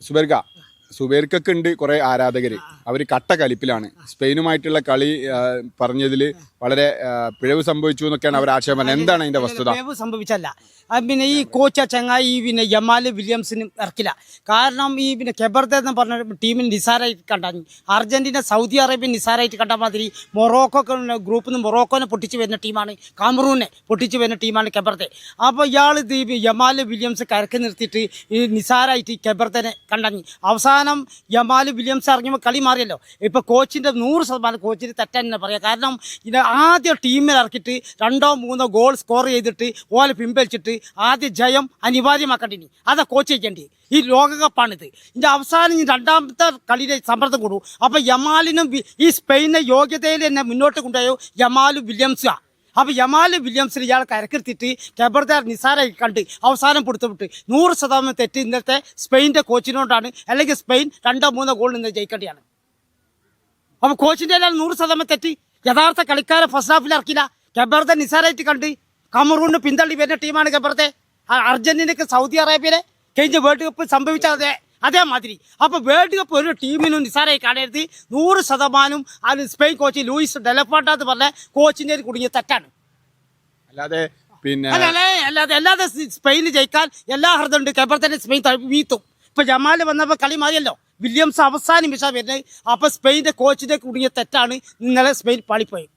സുബൈർക്കൊക്കെ ഉണ്ട് കുറെ ആരാധകര്. അവർ കട്ട കലിപ്പിലാണ്. സ്പെയിനുമായിട്ടുള്ള കളി പറഞ്ഞതിൽ വളരെ പിഴവ് സംഭവിച്ചു എന്നൊക്കെയാണ് അവർ ആക്ഷേപം. എന്താണ് അതിന്റെ വസ്തുത? പിഴവ് സംഭവിച്ചല്ല, പിന്നെ ഈ കോച്ച ചങ്ങായി പിന്നെ യമാല് വില്യംസിനും ഇറക്കില്ല. കാരണം ഈ പിന്നെ കെബർദ എന്ന് പറഞ്ഞ ടീമിന് നിസാരായിട്ട് കണ്ടാൽ, അർജന്റീന സൗദി അറേബ്യ നിസാരായിട്ട് കണ്ട മാതിരി മൊറോക്കോ ഗ്രൂപ്പിൽ നിന്ന് മൊറോക്കോനെ പൊട്ടിച്ച് വരുന്ന ടീമാണ്, കാമറൂനെ പൊട്ടിച്ച് വരുന്ന ടീമാണ് കെബർദ. അപ്പോൾ ഇയാൾ യമാല് വില്യംസ് കരക്ക് നിർത്തിയിട്ട് ഈ നിസാരായിട്ട് കെബർദനെ കണ്ടഞ്ഞു. അവസാനം യമാല് വില്യംസ് ഇറങ്ങിയപ്പോൾ കളി മാറിയല്ലോ. ഇപ്പോൾ കോച്ചിൻ്റെ 100% കോച്ചിന് തെറ്റന്നെ പറയാം. കാരണം ഇത് ആദ്യം ടീമിൽ ഇറക്കിയിട്ട് 2-3 ഗോൾ സ്കോർ ചെയ്തിട്ട് ഓലെ പിൻവലിച്ചിട്ട് ആദ്യ ജയം അനിവാര്യമാക്കേണ്ടി, അതാ കോച്ച് ചെയ്യേണ്ടി. ഈ ലോകകപ്പാണിത്. ഇതിൻ്റെ അവസാനം രണ്ടാമത്തെ കളിയുടെ സമ്മർദ്ദം കൂടും. അപ്പോൾ യമാലിനും ഈ സ്പെയിനെ യോഗ്യതയിൽ തന്നെ മുന്നോട്ട് കൊണ്ടുപോയോ യമാലും വില്യംസാണ്. അപ്പോൾ യമാല് വില്യംസിന് ഇയാൾ കരക്കെടുത്തിട്ട് കെബർദ നിസാരായി കണ്ട് അവസാനം കൊടുത്തുവിട്ട് 100% തെറ്റ് ഇന്നത്തെ സ്പെയിൻ്റെ കോച്ചിനോടാണ്. അല്ലെങ്കിൽ സ്പെയിൻ 2-3 ഗോൾ നിന്ന് ജയിക്കേണ്ടിയാണ്. അപ്പോൾ കോച്ചിൻ്റെ എല്ലാം 100% തെറ്റ്. യഥാർത്ഥ കളിക്കാരെ ഫസ്റ്റ് ഹാഫിൽ ഇറക്കില്ല. കെബർദ നിസാരായിട്ട് കണ്ട് കമറൂണിന് പിന്തള്ളി വരുന്ന ടീമാണ് കെബർദ. അർജന്റീനക്ക് സൗദി അറേബ്യയിലെ കഴിഞ്ഞ വേൾഡ് കപ്പ് സംഭവിച്ച അതേമാതിരി. അപ്പോൾ വേൾഡ് കപ്പ് ഒരു ടീമിനും നിസാരായി കാണരുത്. 100% അത് സ്പെയിൻ കോച്ച് ലൂയിസ് ഡെലഫോണ്ട എന്ന് പറഞ്ഞ കോച്ചിൻ്റെ കുടുങ്ങിയ തെറ്റാണ്. അല്ലാതെ സ്പെയിന് ജയിക്കാൻ എല്ലാ ഹൃദയമുണ്ട്. കെബർദനെ സ്പെയിൻ വീഴ്ത്തും. ഇപ്പൊ ജമാല് വന്നപ്പോൾ കളി മാറിയല്ലോ. വില്യംസ് അവസാനം മിഷ വരുന്നത്. അപ്പോൾ സ്പെയിൻ്റെ കോച്ചിൻ്റെ കുടുങ്ങിയ തെറ്റാണ് ഇന്നലെ സ്പെയിൻ പാളിപ്പോയി.